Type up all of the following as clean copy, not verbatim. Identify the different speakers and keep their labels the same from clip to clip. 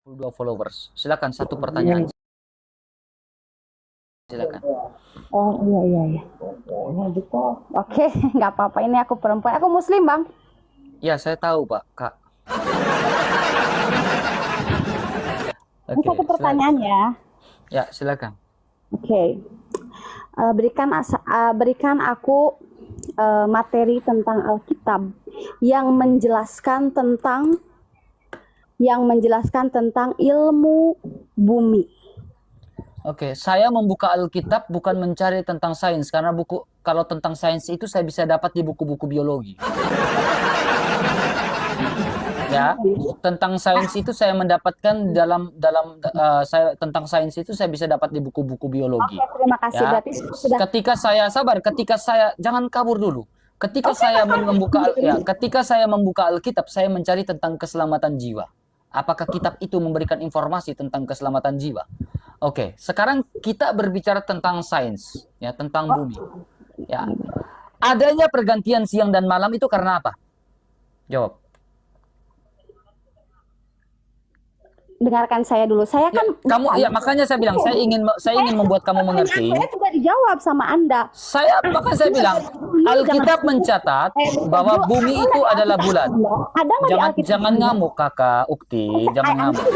Speaker 1: dua followers. Silakan satu pertanyaan. Silakan.
Speaker 2: Oh iya. Oke, nggak apa-apa. Ini aku perempuan. Aku Muslim, Bang.
Speaker 1: Ya, saya tahu, Pak. Kak.
Speaker 2: Ini satu pertanyaan ya.
Speaker 1: Ya, silakan.
Speaker 2: Oke. Berikan aku materi tentang Alkitab yang menjelaskan tentang ilmu bumi.
Speaker 1: Oke, saya membuka Alkitab bukan mencari tentang sains, karena kalau tentang sains itu saya bisa dapat di buku-buku biologi. Ya, tentang sains itu saya mendapatkan tentang sains itu saya bisa dapat di buku-buku biologi.
Speaker 2: Oke, terima kasih.
Speaker 1: Ya.
Speaker 2: Berarti sudah.
Speaker 1: Ketika saya jangan kabur dulu. Ketika saya membuka Alkitab, saya mencari tentang keselamatan jiwa. Apakah kitab itu memberikan informasi tentang keselamatan jiwa? Oke, sekarang kita berbicara tentang sains, ya, tentang bumi. Ya. Adanya pergantian siang dan malam itu karena apa? Jawab.
Speaker 2: Dengarkan saya dulu. Saya kan
Speaker 1: makanya saya bilang saya ingin membuat kamu mengerti.
Speaker 2: Saya juga dijawab sama Anda.
Speaker 1: Saya bilang Alkitab mencatat bahwa bumi itu adalah bulan. Jangan ngamuk, Kakak Ukti, jangan ngamuk.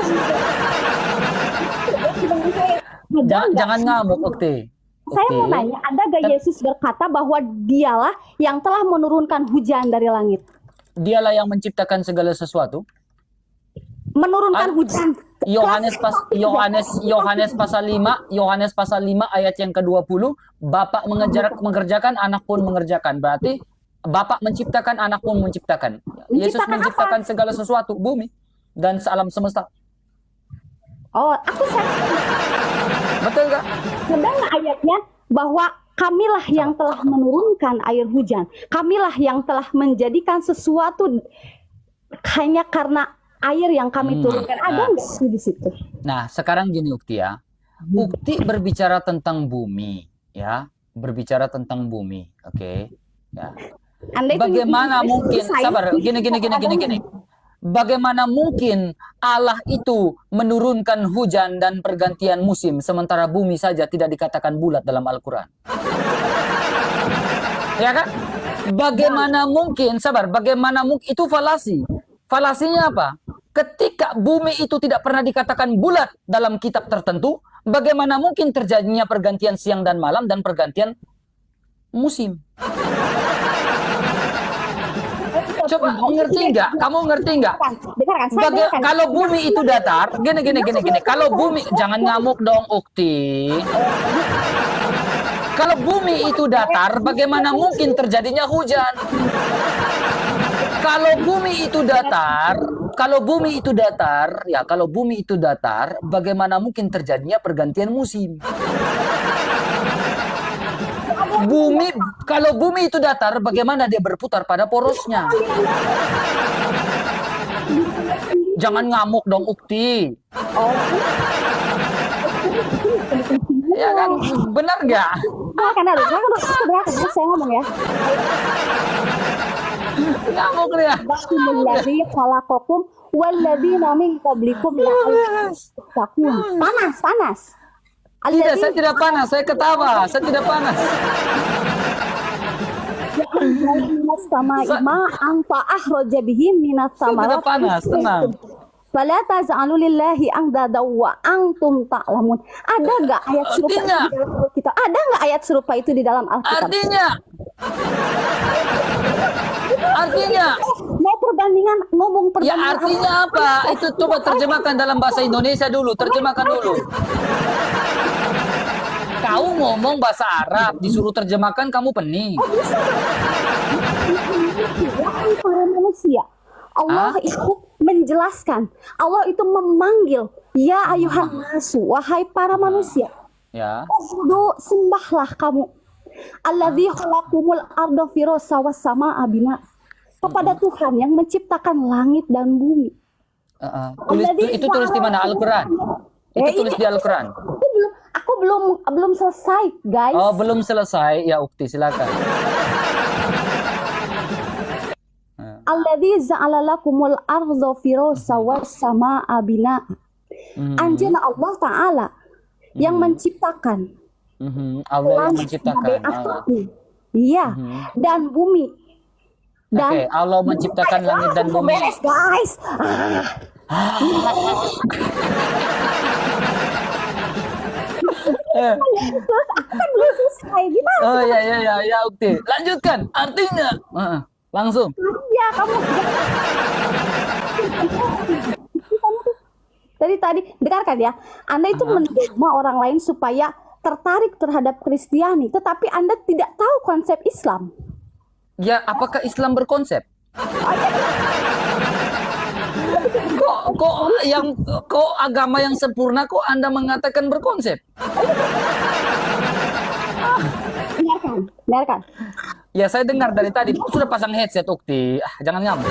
Speaker 1: Jangan ngamuk, Ukti.
Speaker 2: Saya mau tanya, ada gak Yesus berkata bahwa dialah yang telah menurunkan hujan dari langit?
Speaker 1: Dialah yang menciptakan segala sesuatu.
Speaker 2: Menurunkan hujan.
Speaker 1: Yohanes pasal 5 ayat yang ke-20, Bapak mengerjakan, anak pun mengerjakan. Berarti Bapak menciptakan, anak pun menciptakan. Yesus menciptakan segala sesuatu, bumi dan alam semesta.
Speaker 2: Oh,
Speaker 1: betul nggak?
Speaker 2: Sedang ayatnya bahwa kamilah yang telah menurunkan air hujan. Kamilah yang telah menjadikan sesuatu hanya karena air yang kami turunkan. Ada nggak di situ?
Speaker 1: Nah, sekarang gini Ukti ya. Ukti berbicara tentang bumi, ya. Berbicara tentang bumi, oke? Ya. Bagaimana mungkin, sabar, gini. Bagaimana mungkin Allah itu menurunkan hujan dan pergantian musim, sementara bumi saja tidak dikatakan bulat dalam Al-Quran? Ya kan? Bagaimana mungkin, itu falasi. Falasinya apa? Ketika bumi itu tidak pernah dikatakan bulat dalam kitab tertentu, bagaimana mungkin terjadinya pergantian siang dan malam dan pergantian musim? Coba ngerti nggak? Kamu ngerti nggak? Kalau bumi itu datar, gini. Kalau bumi, jangan ngamuk dong, Ukti. Kalau bumi itu datar, bagaimana mungkin terjadinya hujan? Kalau bumi itu datar, bagaimana mungkin terjadinya pergantian musim? Kalau bumi itu datar, bagaimana dia berputar pada porosnya? Jangan ngamuk dong, Ukti. Ya kan, benar nggak?
Speaker 2: Karena saya ngomong ya.
Speaker 1: Ngamuk dia.
Speaker 2: Wallazi khalaqakum walladzina min qablikum la'allakum panas.
Speaker 1: Tidak, saya tidak panas, saya ketawa, saya tidak panas.
Speaker 2: Sama ma'an fa'ahraja bihi minas samarat.
Speaker 1: Saya tidak panas, tenang.
Speaker 2: Fala taj'alu lillahi andada wa antum ta'lamun. Ada enggak ayat serupa itu di dalam Alkitab? Ada enggak ayat serupa itu di dalam Alkitab?
Speaker 1: Artinya
Speaker 2: ngomong perbandingan.
Speaker 1: Ya artinya apa? Itu coba terjemahkan dalam bahasa Indonesia dulu, terjemahkan dulu. Kau ngomong bahasa Arab, disuruh terjemahkan kamu pening.
Speaker 2: Para manusia, Allah itu menjelaskan, Allah itu memanggil, ya ayuhan nasu, wahai para manusia.
Speaker 1: Ya.
Speaker 2: Sembahlah kamu. Alladzi khalaqumul arda firasa was samaa bina. Kepada Tuhan yang menciptakan langit dan bumi.
Speaker 1: Itu tulis di mana? Al-Quran. Itu tulis di Al-Quran.
Speaker 2: Aku belum selesai, guys.
Speaker 1: Oh, belum selesai. Ya, Ukti, silakan.
Speaker 2: Alladzi ja'ala lakumul arda firasa was samaa bina. Anjana Allah Ta'ala yang menciptakan
Speaker 1: Allah yang
Speaker 2: langit
Speaker 1: menciptakan.
Speaker 2: sebagai asapnya. Iya, dan bumi.
Speaker 1: Oke, Allah menciptakan langit dan bumi.
Speaker 2: Beres, guys. Terus aku kan belum selesai. Gimana?
Speaker 1: Oh ya, oke. Lanjutkan. Artinya, langsung.
Speaker 2: Ya, kamu tadi dengarkan ya. Anda itu mendogma orang lain supaya tertarik terhadap Kristiani, tetapi Anda tidak tahu konsep Islam.
Speaker 1: Ya, apakah Islam berkonsep? Kok agama yang sempurna kok Anda mengatakan berkonsep?
Speaker 2: Dengarkan.
Speaker 1: Ya, saya dengar dari tadi. Sudah pasang headset, Ukti. Jangan ngamuk.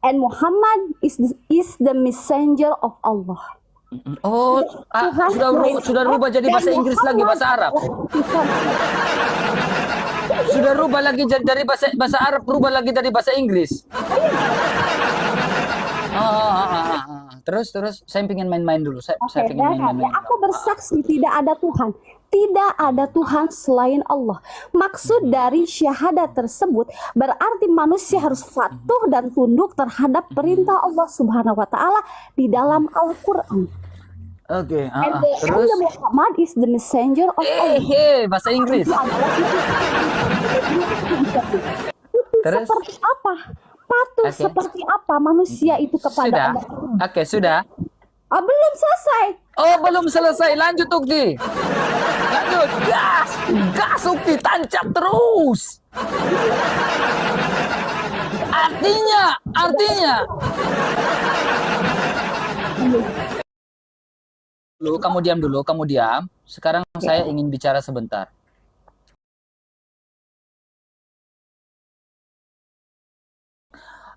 Speaker 2: And Muhammad is the messenger of Allah.
Speaker 1: Oh, sudah rubah jadi bahasa Inggris lagi, bahasa Arab. Sudah rubah lagi dari bahasa Arab, rubah lagi dari bahasa Inggris. Terus saya pengen main-main dulu. Saya pengen main-main.
Speaker 2: Aku bersaksi tidak ada Tuhan. Tidak ada Tuhan selain Allah. Maksud dari syahadat tersebut berarti manusia harus patuh dan tunduk terhadap perintah Allah Subhanahu wa taala di dalam Al-Qur'an.
Speaker 1: Oke,
Speaker 2: Terus Muhammad is the messenger of Allah.
Speaker 1: Bahasa Inggris. Terus
Speaker 2: Seperti apa? Patuh seperti apa manusia itu kepada Allah?
Speaker 1: Oke, sudah.
Speaker 2: Belum selesai.
Speaker 1: Oh, belum selesai. Lanjut, Ukti. Lanjut. Gas, Ukti. Tancap terus. Artinya. Kamu diam. Sekarang saya ingin bicara sebentar.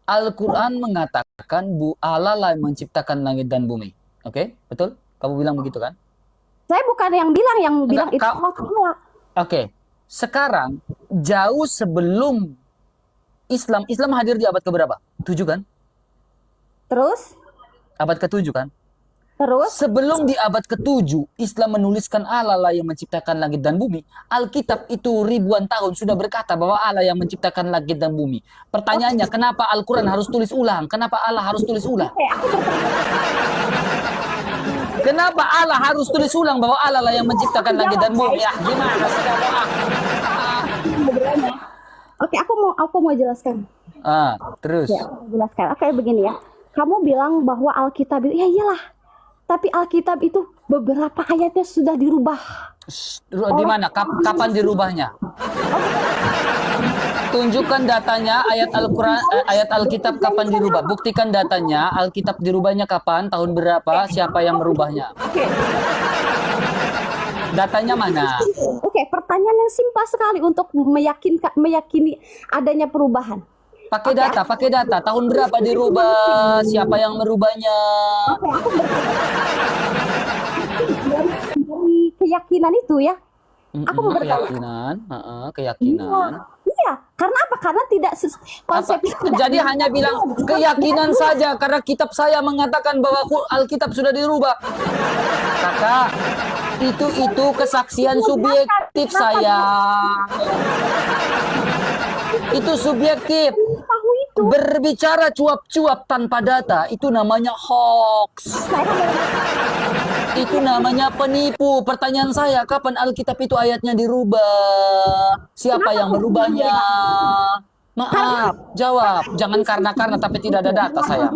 Speaker 1: Al-Quran mengatakan Allah lah yang menciptakan langit dan bumi. Oke, betul? Kamu bilang begitu kan?
Speaker 2: Saya bukan yang bilang itu Allah Ta'ala.
Speaker 1: Oke, sekarang jauh sebelum Islam hadir di abad keberapa? 7 kan?
Speaker 2: Terus?
Speaker 1: Abad ke-7 kan?
Speaker 2: Terus?
Speaker 1: Sebelum di abad ke-7 Islam menuliskan Allah lah yang menciptakan langit dan bumi. Alkitab itu ribuan tahun sudah berkata bahwa Allah yang menciptakan langit dan bumi. Pertanyaannya, kenapa Al-Quran harus tulis ulang? Kenapa Allah harus tulis ulang? Kenapa Allah harus tulis ulang bahwa Allah lah yang menciptakan langit dan bumi? Ya, gimana sih kamu?
Speaker 2: Oke, aku mau jelaskan.
Speaker 1: Terus.
Speaker 2: Ya, aku mau jelaskan. Oke, begini ya. Kamu bilang bahwa Alkitab itu, ya iyalah. Tapi Alkitab itu beberapa ayatnya sudah dirubah.
Speaker 1: Di mana? Kapan dirubahnya? Tunjukkan datanya ayat Al-Quran, ayat Alkitab kapan dirubah. Buktikan datanya, Alkitab dirubahnya kapan, tahun berapa, siapa yang merubahnya. Datanya mana?
Speaker 2: Oke, pertanyaan yang simpel sekali untuk meyakini adanya perubahan.
Speaker 1: Pakai data. Tahun berapa dirubah, siapa yang merubahnya.
Speaker 2: Dari keyakinan itu ya. Aku mau
Speaker 1: keyakinan.
Speaker 2: Iya, karena apa? Karena tidak konsep itu.
Speaker 1: Jadi hanya bilang keyakinan saja karena kitab saya mengatakan bahwa Alkitab sudah dirubah. Kakak, itu kesaksian subjektif saya. Itu subjektif. Berbicara cuap-cuap tanpa data itu namanya hoax. Itu namanya penipu. Pertanyaan saya, kapan Alkitab itu ayatnya dirubah? Siapa yang merubahnya? Maaf, jawab. Jangan karena tapi tidak ada data saya.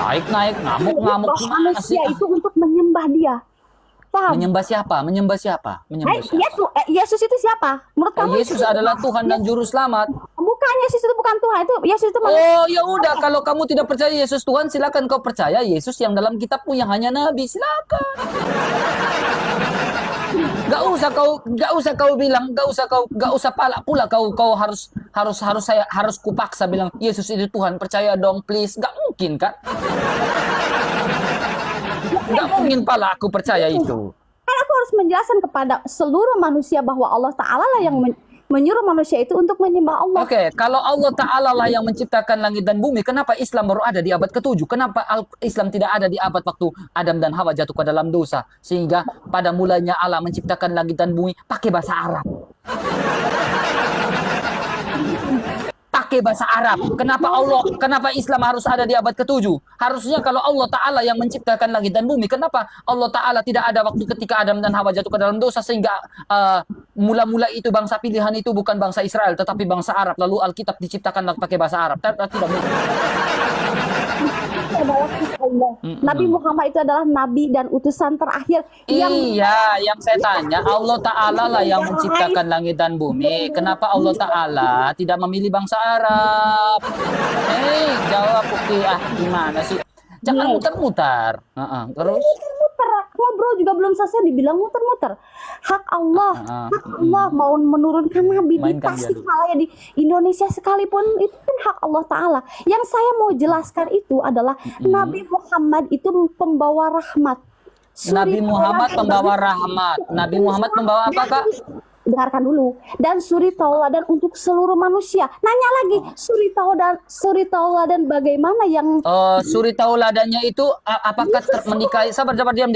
Speaker 1: Naik, ngamuk.
Speaker 2: Manusia itu untuk menyembah dia. Paham?
Speaker 1: Menyembah siapa?
Speaker 2: Yesus itu siapa? Menurut kamu?
Speaker 1: Yesus adalah Tuhan dan Juru Selamat.
Speaker 2: Bukan, Yesus itu bukan Tuhan. Yesus itu manusia.
Speaker 1: Oh, ya udah, kalau kamu tidak percaya Yesus Tuhan, silakan kau percaya Yesus yang dalam kitabmu yang hanya nabi, silakan. Gak usah kau bilang, gak usah pula kau harus kupaksa bilang Yesus itu Tuhan, percaya dong please. Gak mungkin kan? Gak mungkin pala aku percaya itu.
Speaker 2: Kan aku harus menjelaskan kepada seluruh manusia bahwa Allah Ta'ala lah menyuruh manusia itu untuk menyembah Allah.
Speaker 1: Oke, kalau Allah Ta'ala lah yang menciptakan langit dan bumi, kenapa Islam baru ada di abad ke-7? Kenapa Islam tidak ada di abad waktu Adam dan Hawa jatuh ke dalam dosa? Sehingga pada mulanya Allah menciptakan langit dan bumi pakai bahasa Arab. Pakai bahasa Arab. Kenapa Islam harus ada di abad ke-7? Harusnya kalau Allah Ta'ala yang menciptakan langit dan bumi, kenapa Allah Ta'ala tidak ada waktu ketika Adam dan Hawa jatuh ke dalam dosa, sehingga mula-mula itu bangsa pilihan itu bukan bangsa Israel tetapi bangsa Arab, lalu Alkitab diciptakan pakai bahasa Arab? Tidak mungkin.
Speaker 2: Itu adalah Allah. Nabi Muhammad itu adalah nabi dan utusan terakhir
Speaker 1: Iya, yang saya tanya, Allah Ta'ala lah yang menciptakan langit dan bumi. Kenapa Allah Ta'ala tidak memilih bangsa Arab? Jawab, oke. Gimana sih? Jangan muter-muter. Terus?
Speaker 2: muter. Ngobrol juga belum selesai dibilang muter-muter. Hak Allah mau menurunkan nabi di
Speaker 1: Mainkan dia dulu.
Speaker 2: Tasikmalaya di Indonesia sekalipun itu kan hak Allah Ta'ala. Yang saya mau jelaskan itu adalah Nabi Muhammad itu pembawa rahmat.
Speaker 1: Nabi Muhammad pembawa rahmat. Nabi Muhammad pembawa apa, Kak?
Speaker 2: Dengarkan dulu. Dan suri tauladan untuk seluruh manusia. Nanya lagi, suri tauladan bagaimana yang
Speaker 1: Suri tauladannya itu apakah menikahi? Sabar, diam.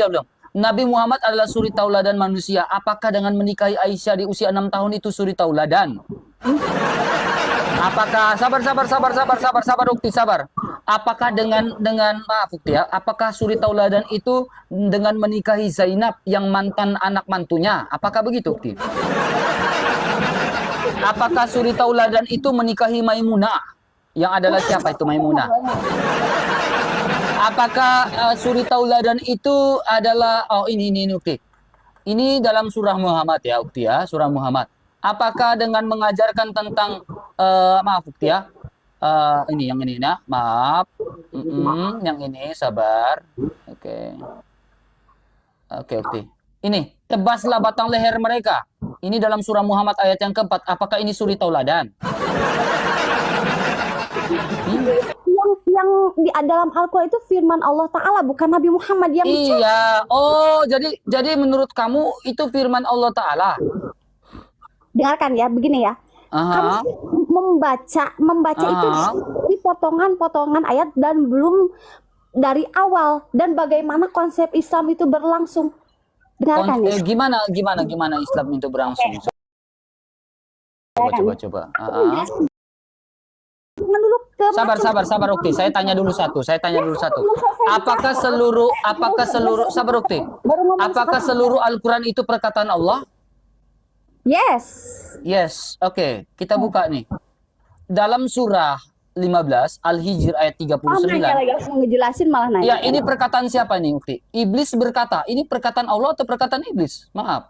Speaker 1: Nabi Muhammad adalah suri tauladan manusia. Apakah dengan menikahi Aisyah di usia 6 tahun itu suri tauladan? Apakah sabar Ukti, sabar. Apakah dengan maaf Ukti ya, apakah suri tauladan itu dengan menikahi Zainab yang mantan anak mantunya? Apakah begitu Ukti? Apakah suri tauladan itu menikahi Maimunah? Yang adalah siapa itu Maimunah? Apakah suri tauladan itu adalah ini Ukti. Ini dalam surah Muhammad ya Ukti ya, surah Muhammad. Apakah dengan mengajarkan tentang maaf Ukti ya. Ini yang ini nah, maaf. Yang ini sabar. Oke, Ukti. Ini tebaslah batang leher mereka. Ini dalam surah Muhammad ayat yang keempat. Apakah ini suri tauladan?
Speaker 2: yang di dalam Al-Quran itu firman Allah Ta'ala, bukan Nabi Muhammad yang
Speaker 1: Iya. Oh, jadi menurut kamu itu firman Allah Ta'ala?
Speaker 2: dengarkan ya, begini ya. Kamu membaca itu di potongan-potongan ayat dan belum dari awal, dan bagaimana konsep Islam itu berlangsung. Dengarkan ya.
Speaker 1: Gimana Islam itu berlangsung? Coba.
Speaker 2: Dulu ke
Speaker 1: Sabar Ukti. Saya tanya dulu satu. Apakah seluruh sabar Ukti? Apakah seluruh Al-Quran itu perkataan Allah? Yes. Oke. Kita buka nih. Dalam surah 15 Al-Hijr ayat 39.
Speaker 2: Lagi mau ngejelasin malah nanya.
Speaker 1: Ya, ini perkataan siapa nih Ukti? Iblis berkata. Ini perkataan Allah atau perkataan iblis? Maaf.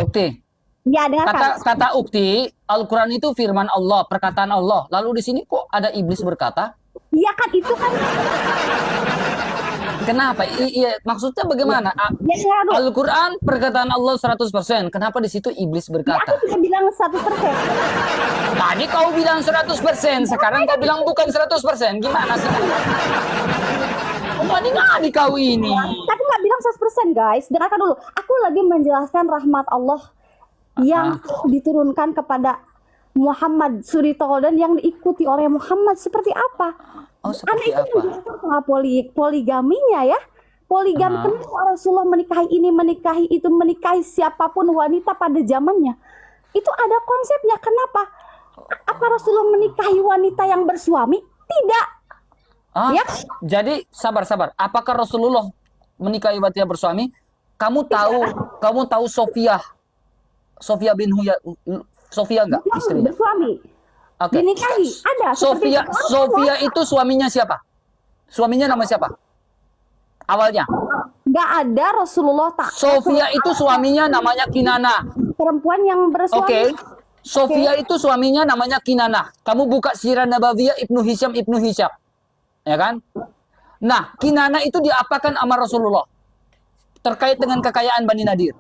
Speaker 1: Ukti.
Speaker 2: Ya, dengarkan.
Speaker 1: Kata Ukti, Al-Quran itu firman Allah, perkataan Allah. Lalu di sini kok ada iblis berkata?
Speaker 2: Iya kan, itu kan.
Speaker 1: Kenapa? Iya, maksudnya bagaimana? Al-Quran perkataan Allah 100%. Kenapa di situ iblis berkata?
Speaker 2: Aku tidak bilang 100%.
Speaker 1: Tadi kau bilang 100%, sekarang kau bilang bukan 100%. Gimana sih? Tadi kau ini.
Speaker 2: Tapi nggak bilang 100% guys. Dengarkan dulu. Aku lagi menjelaskan rahmat Allah yang diturunkan kepada Muhammad, suri tauladan yang diikuti oleh Muhammad seperti apa?
Speaker 1: Seperti apa?
Speaker 2: Poligaminya ya. Poligami, kenapa Rasulullah menikahi ini, menikahi itu, menikahi siapapun wanita pada zamannya. Itu ada konsepnya. Kenapa? Apa Rasulullah menikahi wanita yang bersuami? Tidak. Ya.
Speaker 1: Jadi sabar. Apakah Rasulullah menikahi wanita bersuami? Kamu tahu Sofia bin Huyai, Sofia enggak istrinya?
Speaker 2: Bersuami.
Speaker 1: Oke.
Speaker 2: Dinikahi. Ada.
Speaker 1: Sofia itu suaminya siapa? Suaminya nama siapa? Awalnya.
Speaker 2: Enggak ada Rasulullah tak.
Speaker 1: Sofia itu suaminya namanya Kinana.
Speaker 2: Perempuan yang bersuami.
Speaker 1: Oke. Sofia itu suaminya namanya Kinana. Kamu buka Sirah Nabawiyah Ibnu Hisham. Ya kan? Nah, Kinana itu diapakan sama Rasulullah? Terkait dengan kekayaan Bani Nadir.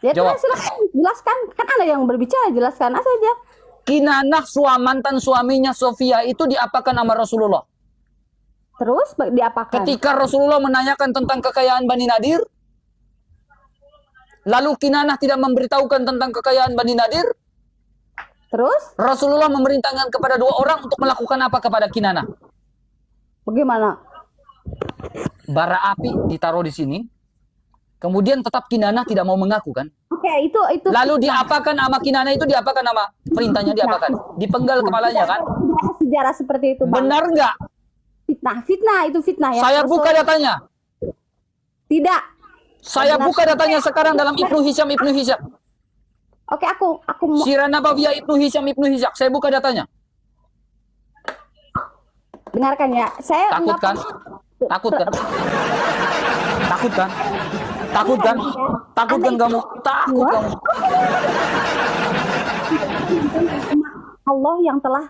Speaker 2: Ya,
Speaker 1: Jawab.
Speaker 2: Silakan jelaskan, kan Anda yang berbicara, jelaskan saja.
Speaker 1: Kinanah mantan suaminya Sofia itu diapakan sama Rasulullah?
Speaker 2: Terus diapakan?
Speaker 1: Ketika Rasulullah menanyakan tentang kekayaan Bani Nadir, Lalu Kinanah tidak memberitahukan tentang kekayaan Bani Nadir.
Speaker 2: Terus
Speaker 1: Rasulullah memerintahkan kepada 2 orang untuk melakukan apa kepada Kinanah?
Speaker 2: bagaimana?
Speaker 1: Bara api ditaruh di sini. Kemudian tetap Kinanah tidak mau mengaku kan?
Speaker 2: Oke, itu
Speaker 1: Lalu diapakan sama Kinanah itu, diapakan nama perintahnya, diapakan? Dipenggal kepalanya kan?
Speaker 2: sejarah seperti itu, Bang.
Speaker 1: Benar nggak?
Speaker 2: Fitnah itu fitnah ya.
Speaker 1: Saya
Speaker 2: Rasul-
Speaker 1: buka datanya.
Speaker 2: Tidak.
Speaker 1: Saya buka datanya sekarang dalam Ibnu Hisham.
Speaker 2: Oke, aku mau
Speaker 1: Sirah Nabawiyah Ibnu Hisham. Saya buka datanya.
Speaker 2: dengarkan ya. Saya
Speaker 1: Takut
Speaker 2: nggak-
Speaker 1: kan? Takut kan? Takut kan? Takut kan? Takut kan kamu? Takut kamu?
Speaker 2: Allah yang telah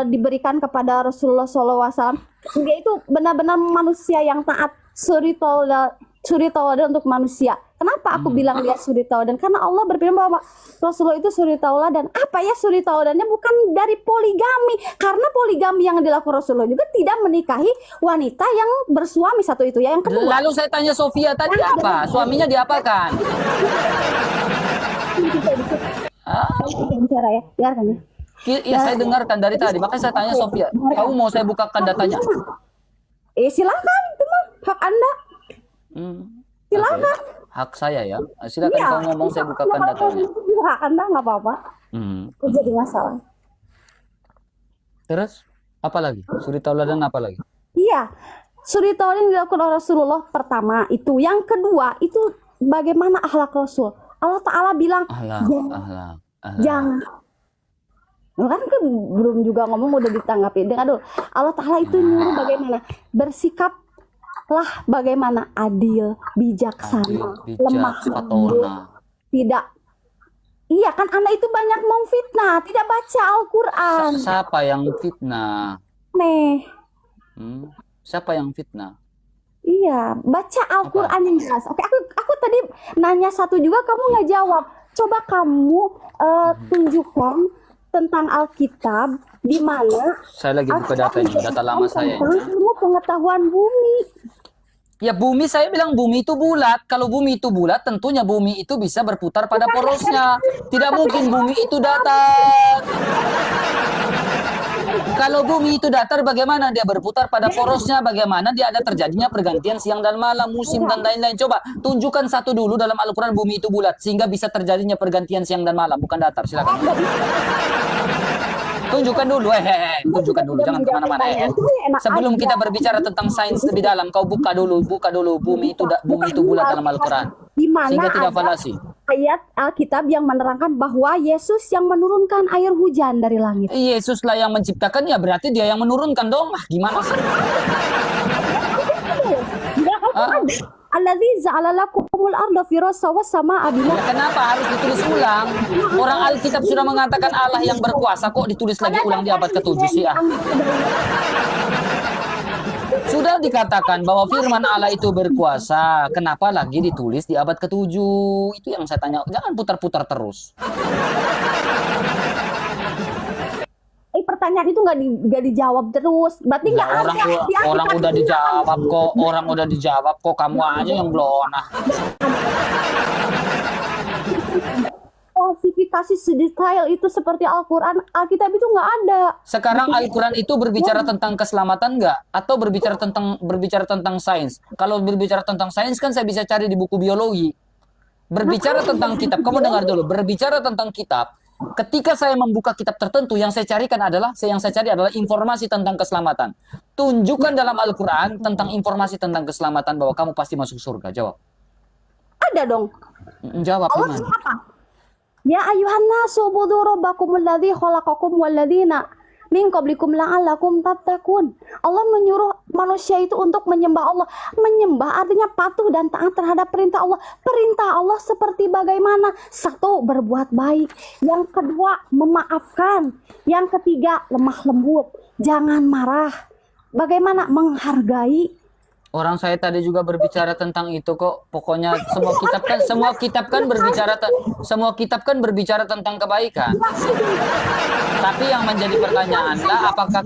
Speaker 2: diberikan kepada Rasulullah SAW. Dia itu benar-benar manusia yang taat, suri tauladan untuk manusia. Kenapa aku bilang dia suri tauladan? Karena Allah berfirman bahwa Rasulullah itu suri tauladan. Apa ya suri tauladannya? Bukan dari poligami. Karena poligami yang dilakukan Rasulullah juga tidak menikahi wanita yang bersuami satu itu ya. Yang kedua,
Speaker 1: Lalu saya tanya Sofia tadi apa? Suaminya diapakan?
Speaker 2: bicara ya, biarkan ya.
Speaker 1: Ya saya dengarkan dari tadi. Makanya saya tanya Sofia. Kamu mau saya bukakan datanya?
Speaker 2: Silakan, itu mah hak Anda. Silakan.
Speaker 1: Hak saya ya. Silakan
Speaker 2: Iya.
Speaker 1: kamu ngomong, saya bukakan datanya.
Speaker 2: Itu juga hak Anda, nggak apa-apa. Itu jadi masalah.
Speaker 1: Terus apa lagi? Suri tauladan apa lagi?
Speaker 2: Iya, suri tauladan yang dilakukan oleh Rasulullah pertama itu. Yang kedua itu bagaimana akhlak Rasul. Allah Ta'ala bilang,
Speaker 1: Ahlak.
Speaker 2: jangan. Lu kan belum juga ngomong udah ditanggapi. Dengar dulu. Allah Ta'ala itu nyuruh bagaimana bersikaplah bagaimana adil, bijaksana, lemah lembut, tidak. Iya kan Anda itu banyak memfitnah, tidak baca Al-Quran.
Speaker 1: Siapa yang fitnah?
Speaker 2: Nih,
Speaker 1: Siapa yang fitnah?
Speaker 2: iya, baca Al-Quran yang jelas. Oke, aku tadi nanya satu juga kamu nggak jawab. Coba kamu tunjukkan tentang Alkitab di mana
Speaker 1: Saya lagi buka data ini, data lama saya.
Speaker 2: ilmu pengetahuan bumi.
Speaker 1: Ya bumi, saya bilang bumi itu bulat. Kalau bumi itu bulat, tentunya bumi itu bisa berputar pada porosnya. Tidak mungkin bumi itu datar. Kalau bumi itu datar, bagaimana dia berputar pada porosnya? Bagaimana dia ada terjadinya pergantian siang dan malam, musim dan lain-lain? Coba tunjukkan satu dulu dalam Al-Quran bumi itu bulat sehingga bisa terjadinya pergantian siang dan malam, bukan datar. Silakan. Tunjukkan dulu, tunjukkan dulu, jangan kemana-mana. Sebelum kita berbicara tentang sains lebih dalam, kau buka dulu bumi itu bulat dalam Al-Quran,
Speaker 2: Di mana
Speaker 1: sehingga tidak
Speaker 2: ada
Speaker 1: falasi.
Speaker 2: ayat Alkitab yang menerangkan bahwa Yesus yang menurunkan air hujan dari langit.
Speaker 1: Yesuslah yang menciptakan, ya berarti dia yang menurunkan dong. Gimana sih?
Speaker 2: Alladzi ja'ala lakumul arda firasha was samaa'a
Speaker 1: Ya, kenapa harus ditulis ulang? Orang Alkitab sudah mengatakan Allah yang berkuasa, kok ditulis lagi ulang di abad ke-7 sih ya? Sudah dikatakan bahwa firman Allah itu berkuasa, kenapa lagi ditulis di abad ke-7? Itu yang saya tanya, jangan putar-putar terus.
Speaker 2: Pertanyaan itu nggak dijawab terus. Berarti nggak ada.
Speaker 1: Orang udah dijawab kok, kamu aja yang belum.
Speaker 2: Klasifikasi sedetail itu seperti Al-Quran, Alkitab itu nggak ada.
Speaker 1: Sekarang Al-Quran itu berbicara tentang keselamatan nggak? Atau berbicara tentang sains? Kalau berbicara tentang sains kan saya bisa cari di buku biologi. Berbicara tentang kitab, kamu dengar dulu. Berbicara tentang kitab, ketika saya membuka kitab tertentu, yang saya cari adalah informasi tentang keselamatan. Tunjukkan dalam Al-Quran tentang informasi tentang keselamatan bahwa kamu pasti masuk surga. Jawab.
Speaker 2: Ada dong.
Speaker 1: Jawab.
Speaker 2: Allah apa? Ya ayuhan nasu ubudu rabbakumul ladzi khalaqakum walladzina min qablikum la'allakum tattaqun. Allah menyuruh manusia itu untuk menyembah Allah. Menyembah artinya patuh dan taat terhadap perintah Allah. Perintah Allah seperti bagaimana? Satu, berbuat baik. Yang kedua, memaafkan. Yang ketiga, lemah lembut. Jangan marah. Bagaimana? Menghargai.
Speaker 1: Orang saya tadi juga berbicara tentang itu kok. Pokoknya semua kitab kan berbicara tentang kebaikan. Tapi yang menjadi pertanyaan lah, apakah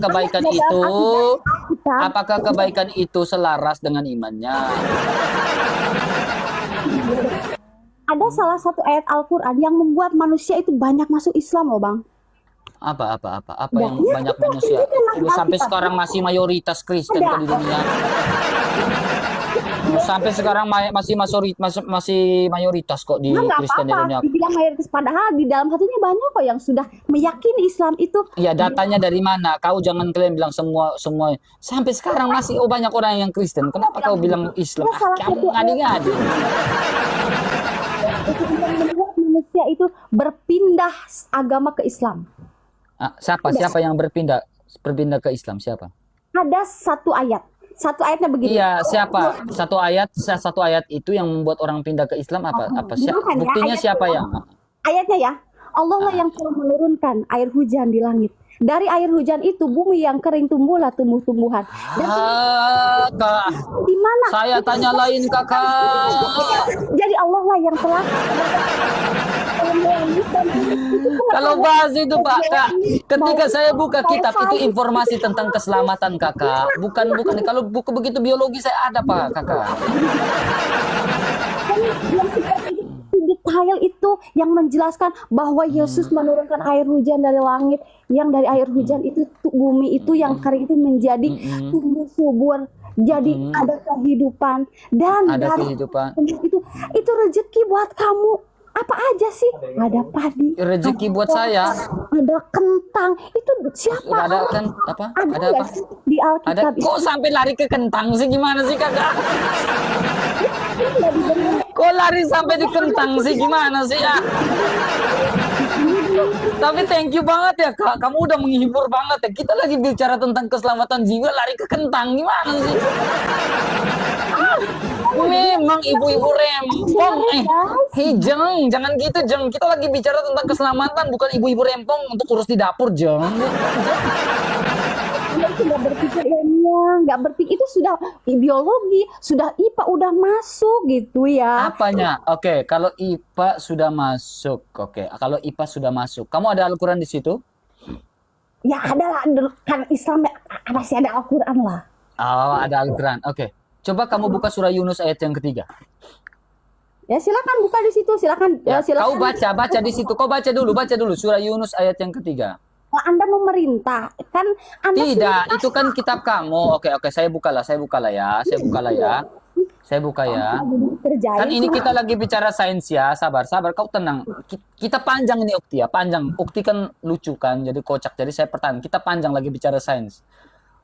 Speaker 1: kebaikan itu selaras dengan imannya?
Speaker 2: Ada salah satu ayat Al-Quran yang membuat manusia itu banyak masuk Islam loh Bang.
Speaker 1: Apa
Speaker 2: Nah,
Speaker 1: yang
Speaker 2: ya
Speaker 1: banyak
Speaker 2: kita
Speaker 1: manusia?
Speaker 2: tunjukkan
Speaker 1: Ini
Speaker 2: Alkitab.
Speaker 1: sampai sekarang masih mayoritas Kristen
Speaker 2: Ada.
Speaker 1: kok di dunia. Sampai sekarang masih mayoritas kok di
Speaker 2: Nah, nggak
Speaker 1: Kristen di
Speaker 2: apa-apa,
Speaker 1: dunia.
Speaker 2: dibilang mayoritas, padahal di dalam hatinya banyak kok yang sudah meyakini Islam itu.
Speaker 1: Ya, datanya dari mana? Kau jangan klaim bilang semua. Sampai sekarang masih banyak orang yang Kristen. Kenapa kau bilang Islam?
Speaker 2: Ada salah
Speaker 1: Kamu
Speaker 2: satu
Speaker 1: ngadi-ngadi.
Speaker 2: itu yang membuat manusia itu berpindah agama ke Islam.
Speaker 1: Siapa yang berpindah ke Islam? Siapa?
Speaker 2: Ada satu ayatnya begini.
Speaker 1: Iya, siapa? Satu ayat itu yang membuat orang pindah ke Islam apa?
Speaker 2: Bukan ya,
Speaker 1: Buktinya
Speaker 2: ayat
Speaker 1: siapa
Speaker 2: itu.
Speaker 1: yang?
Speaker 2: Ayatnya ya, Allah lah yang telah menurunkan air hujan di langit. Dari air hujan itu bumi yang kering tumbuhlah tumbuh-tumbuhan.
Speaker 1: Kak,
Speaker 2: Di mana?
Speaker 1: saya tanya lain kakak.
Speaker 2: Jadi Allah lah yang telah
Speaker 1: Kalau bahas itu Pak, Kak, ketika saya buka kitab itu informasi tentang keselamatan kakak. Bukan. Kalau buku begitu biologi saya ada Pak, kakak.
Speaker 2: Detail itu yang menjelaskan bahwa Yesus menurunkan air hujan dari langit, yang dari air hujan itu bumi itu yang kering itu menjadi tumbuh subur, jadi ada kehidupan, dan
Speaker 1: Ada
Speaker 2: dari
Speaker 1: kehidupan.
Speaker 2: itu rezeki buat kamu. Apa aja sih? Ada padi,
Speaker 1: Rezeki buat saya.
Speaker 2: ada kentang. Itu siapa?
Speaker 1: Ada kan apa? Ada
Speaker 2: nggak
Speaker 1: apa?
Speaker 2: sih di Alkitab
Speaker 1: Kok sampai lari ke kentang sih, gimana sih kakak? Kok lari sampai di kentang sih, gimana sih ya? Tapi thank you banget ya kak, kamu udah menghibur banget ya. Kita lagi bicara tentang keselamatan jiwa, lari ke kentang, gimana sih? Memang ibu-ibu rempong. Jangan gitu Jeng. Kita lagi bicara tentang keselamatan, bukan ibu-ibu rempong untuk urus di dapur Jeng.
Speaker 2: Nggak berpikir ilmiah, nggak berpikir, itu sudah biologi, sudah IPA udah masuk gitu ya.
Speaker 1: Apanya? Oke, kalau IPA sudah masuk. Oke, kalau IPA sudah masuk. Kamu ada Al-Quran di situ?
Speaker 2: Ya ada lah, kan Islam masih ada Al-Quran lah.
Speaker 1: Oh, ada Al-Quran. Oke. Coba kamu buka surah Yunus ayat yang ketiga.
Speaker 2: Ya silakan buka di situ, silakan.
Speaker 1: Ya,
Speaker 2: Silakan.
Speaker 1: kau baca di situ. Kau baca dulu surah Yunus ayat yang ketiga.
Speaker 2: Anda memerintah, kan Anda
Speaker 1: Tidak, itu kan kitab kamu. Oke, saya buka lah ya. Saya buka ya.
Speaker 2: kerjain.
Speaker 1: Kan ini kita lagi bicara sains ya. Sabar, kau tenang. Kita panjang ini Ukti ya, panjang. Ukti kan lucu kan, jadi kocak. Jadi saya pertahan. Kita panjang lagi bicara sains.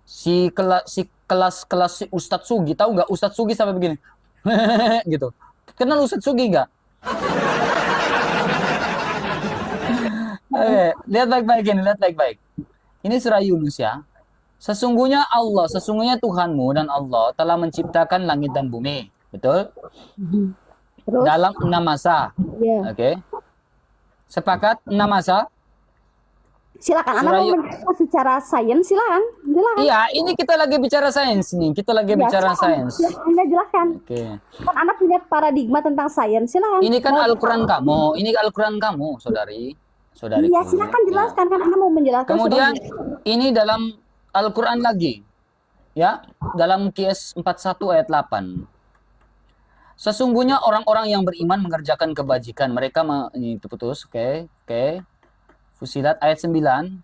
Speaker 1: Si kelas si Ustadz Sugi, tahu nggak Ustadz Sugi sampai begini? Gitu. Kenal Ustadz Sugi nggak? Lihat baik-baik. Ini surah Yunus ya. Sesungguhnya Tuhanmu dan Allah telah menciptakan langit dan bumi. Betul?
Speaker 2: Terus?
Speaker 1: Dalam 6 masa.
Speaker 2: Ya.
Speaker 1: Oke. Sepakat 6 masa?
Speaker 2: Silakan. Anda
Speaker 1: Surah
Speaker 2: mau menjelaskan secara sains, silakan.
Speaker 1: Iya, ini kita lagi bicara sains nih. Kita lagi bicara sains.
Speaker 2: Anda jelaskan.
Speaker 1: Oke.
Speaker 2: Kan Anda punya paradigma tentang sains, silakan.
Speaker 1: Ini kan Al-Quran kamu. Ini Al-Quran kamu, saudari.
Speaker 2: Iya, silakan jelaskan, kan Anda mau menjelaskan.
Speaker 1: Kemudian ini dalam Al-Quran lagi. Ya, dalam QS 41 ayat 8. Sesungguhnya orang-orang yang beriman mengerjakan kebajikan. Ini putus, oke. Fusilat ayat 9.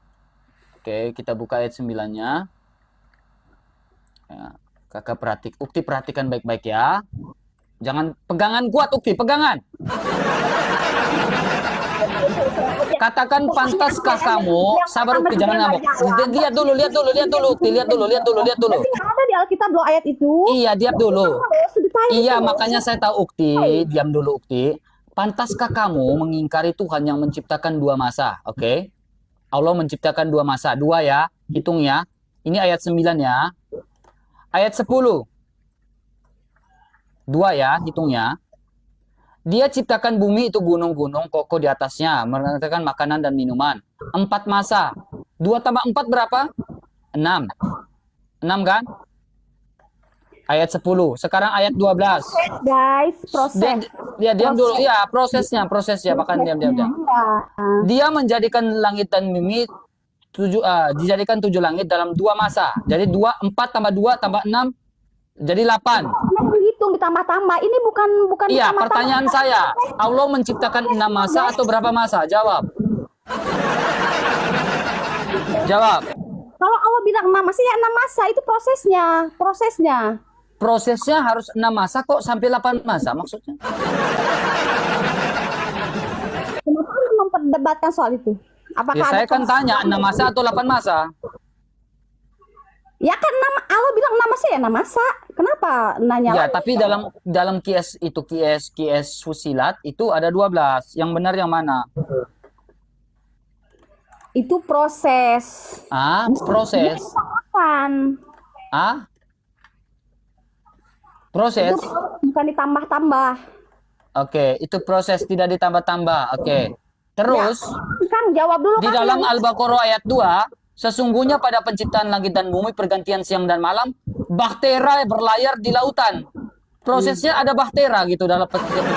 Speaker 1: Oke, kita buka ayat 9-nya. Ya, kakak Ukti perhatikan baik-baik ya. Jangan pegangan kuat Ukti, pegangan. Katakan pantaskah kamu? Sabar Ukti, jangan ngamuk. Lihat dulu Ukti, lihat dulu.
Speaker 2: Ada di Alkitab loh ayat itu.
Speaker 1: Iya, diam dulu.
Speaker 2: Sedetail
Speaker 1: Iya,
Speaker 2: itu.
Speaker 1: makanya saya tahu Ukti, diam dulu Ukti. Pantaskah kamu mengingkari Tuhan yang menciptakan 2 masa? Oke. Allah menciptakan 2 masa. 2 ya, hitung ya. Ini ayat 9 ya. Ayat 10. 2 ya, hitungnya. Dia ciptakan bumi itu gunung-gunung kokoh di atasnya, mengerjakan makanan dan minuman. 4 masa. 2 tambah 4 berapa? 6. 6 kan? Ayat 10. Sekarang ayat 12.
Speaker 2: Guys, proses.
Speaker 1: Diam dulu. Ya, prosesnya. Bahkan diam. Dia menjadikan langit dan bumi dijadikan 7 langit dalam 2 masa. Jadi 4 tambah 2 tambah 6 jadi 8.
Speaker 2: Anda menghitung dong ditambah-tambah. Ini bukan
Speaker 1: Iya,
Speaker 2: ditambah-tambah.
Speaker 1: pertanyaan saya, Allah menciptakan 6 masa atau berapa masa? Jawab. Jawab.
Speaker 2: Kalau Allah bilang 6 masa ya 6 masa, itu prosesnya.
Speaker 1: Prosesnya harus 6 masa kok sampai 8 masa maksudnya?
Speaker 2: Kenapa Anda memperdebatkan soal itu? Apakah
Speaker 1: Ya, saya
Speaker 2: ada
Speaker 1: kan tanya 6 masa atau 8 masa?
Speaker 2: Ya kan Allah bilang 6 masa ya 6 masa. Kenapa nanya
Speaker 1: Ya,
Speaker 2: lagi?
Speaker 1: tapi dalam kias fusilat itu ada 12. Yang benar yang mana?
Speaker 2: Itu proses.
Speaker 1: Proses.
Speaker 2: Kapan?
Speaker 1: Proses.
Speaker 2: Itu bukan ditambah-tambah.
Speaker 1: Oke, itu proses tidak ditambah-tambah. Oke. Terus
Speaker 2: Kang jawab dulu
Speaker 1: di
Speaker 2: Kang.
Speaker 1: dalam Al-Baqarah ayat 2, sesungguhnya pada penciptaan langit dan bumi, pergantian siang dan malam, bahtera berlayar di lautan. Prosesnya ada bahtera gitu dalam penciptaan.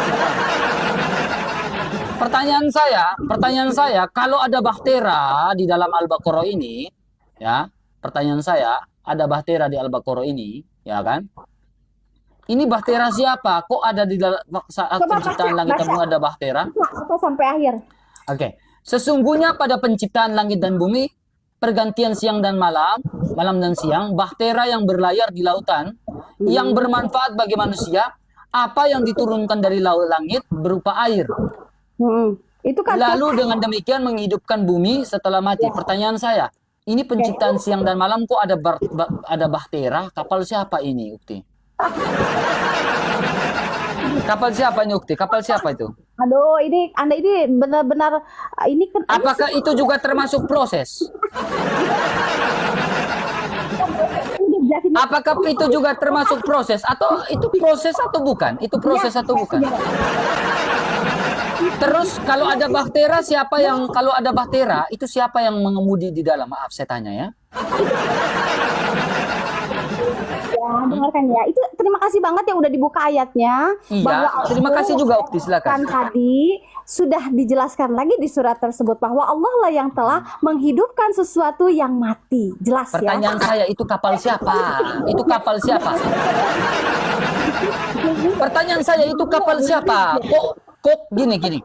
Speaker 1: Pertanyaan saya, kalau ada bahtera di dalam Al-Baqarah ini, ya, pertanyaan saya, ada bahtera di Al-Baqarah ini, ya kan? Ini bahtera siapa? Kok ada di dalam saat
Speaker 2: Coba
Speaker 1: penciptaan
Speaker 2: baca,
Speaker 1: langit dan
Speaker 2: baca.
Speaker 1: bumi ada bahtera?
Speaker 2: Atau sampai akhir.
Speaker 1: Oke. Sesungguhnya pada penciptaan langit dan bumi, pergantian siang dan malam dan siang, bahtera yang berlayar di lautan, yang bermanfaat bagi manusia, apa yang diturunkan dari langit berupa air.
Speaker 2: Itu kan
Speaker 1: Lalu dengan demikian menghidupkan bumi setelah mati. Pertanyaan saya, ini penciptaan siang dan malam kok ada bahtera? Kapal siapa ini, Ukti? Kapal siapa ini, Ukti? Kapal siapa itu?
Speaker 2: Aduh, ini Anda ini benar-benar ini kan
Speaker 1: Apakah itu juga termasuk proses? Apakah itu juga termasuk proses? Atau itu proses atau bukan? Itu proses atau bukan? Terus kalau ada bahtera, kalau ada bahtera, itu siapa yang mengemudi di dalam? Maaf saya tanya ya.
Speaker 2: Ya, dengarkan ya. Itu terima kasih banget yang udah dibuka ayatnya.
Speaker 1: Iya, terima kasih juga Ukti, silakan.
Speaker 2: Kan tadi sudah dijelaskan lagi di surat tersebut bahwa Allah lah yang telah menghidupkan sesuatu yang mati. Jelas ya.
Speaker 1: Pertanyaan saya, itu kapal siapa? Itu kapal siapa? Pertanyaan saya, itu kapal siapa? Kok gini.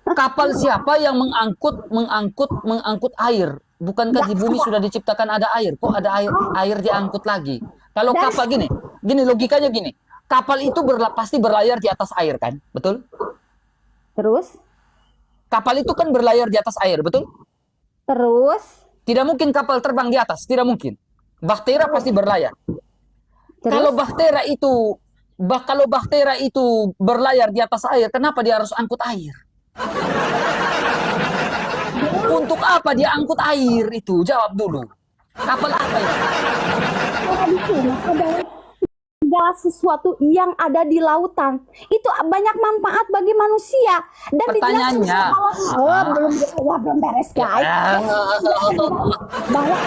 Speaker 1: Kapal siapa yang mengangkut air? Bukankah di bumi sudah diciptakan ada air? Kok ada air diangkut lagi? Kalau kapal gini logikanya gini. Kapal itu pasti berlayar di atas air kan? Betul?
Speaker 2: Terus?
Speaker 1: Kapal itu kan berlayar di atas air, betul?
Speaker 2: Terus?
Speaker 1: Tidak mungkin kapal terbang di atas, tidak mungkin. Bahtera pasti berlayar.
Speaker 2: Terus?
Speaker 1: Kalau bahtera itu berlayar di atas air, kenapa dia harus angkut air? Untuk apa dia angkut air itu? Jawab dulu. Kapal apa itu?
Speaker 2: Ada segala sesuatu yang ada di lautan itu banyak manfaat bagi manusia dan
Speaker 1: Pertanyaannya,
Speaker 2: belum beres guys. Bahwa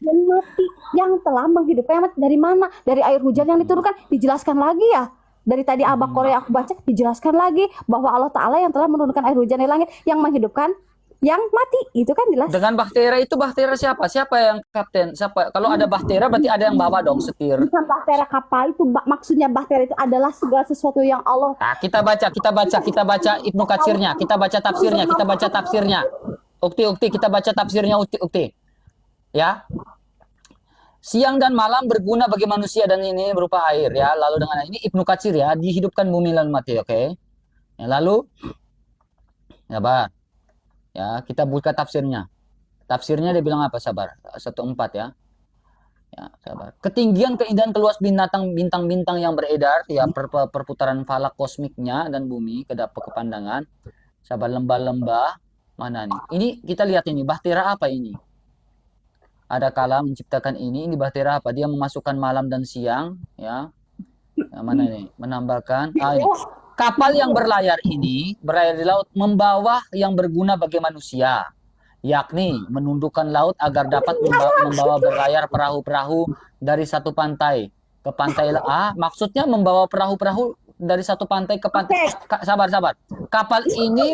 Speaker 2: dan mati yang telah menghidupkan dari mana? Dari air hujan yang diturunkan, dijelaskan lagi ya. Dari tadi Al-Baqarah yang aku baca dijelaskan lagi bahwa Allah Ta'ala yang telah menurunkan air hujan dari langit yang menghidupkan yang mati. Itu kan jelas.
Speaker 1: Dengan bahtera itu, bahtera siapa? Siapa yang kapten? Siapa? Kalau ada bahtera berarti ada yang bawa dong setir.
Speaker 2: Bukan bahtera kapal itu, maksudnya bahtera itu adalah segala sesuatu yang Allah.
Speaker 1: Nah, kita baca Ibnu Katsirnya, kita baca tafsirnya. Ukti, kita baca tafsirnya Ukti. Ya. Siang dan malam berguna bagi manusia dan ini berupa air ya. Lalu dengan ini Ibnu Katsir ya, dihidupkan bumi dan mati, oke. Ya, lalu ya, Bar. Ya, kita buka tafsirnya. Tafsirnya dia bilang apa? Sabar. 1:4 ya. Ya, sabar. Ketinggian, keindahan, keluas bintang-bintang yang beredar, ya, perputaran falak kosmiknya dan bumi ke pandangan. Sabar, lembah-lembah mana nih? Ini kita lihat ini, bahtera apa ini? Ada kala menciptakan ini bahtera apa? Dia memasukkan malam dan siang, ya. Mana nih? Menambahkan ini. Kapal yang berlayar ini berlayar di laut membawa yang berguna bagi manusia, yakni menundukkan laut agar dapat membawa berlayar perahu-perahu dari satu pantai ke pantai maksudnya membawa perahu-perahu dari satu pantai ke pantai. Sabar. Kapal ini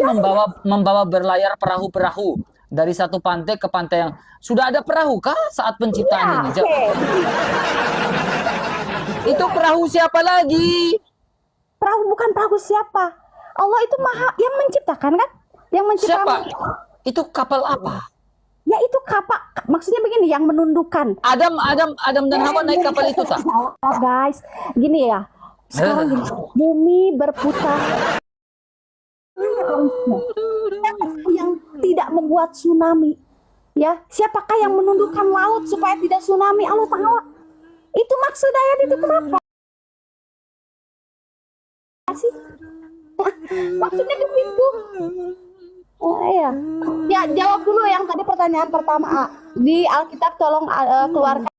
Speaker 1: membawa berlayar perahu-perahu dari satu pantai ke pantai yang sudah ada perahu kah saat penciptaan ini? Itu perahu siapa lagi?
Speaker 2: Perahu bukan perahu siapa? Allah itu maha yang menciptakan kan? Yang menciptakan.
Speaker 1: Siapa? Itu kapal apa?
Speaker 2: Ya itu kapal. Maksudnya begini, yang menundukkan.
Speaker 1: Adam dan Hawa naik kapal itu tak?
Speaker 2: Ya, guys, gini ya. Sekarang gini, bumi berputar. Yang tidak membuat tsunami. Ya, siapakah yang menundukkan laut supaya tidak tsunami? Allah Ta'ala. Itu maksud ayat itu kenapa sih? Maksudnya ke situ. Iya. Ya, jawab dulu yang tadi pertanyaan pertama. Di Alkitab tolong keluarkan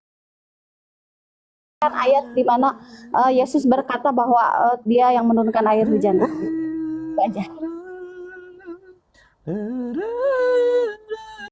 Speaker 2: ayat di mana Yesus berkata bahwa dia yang menurunkan air hujan. Itu aja.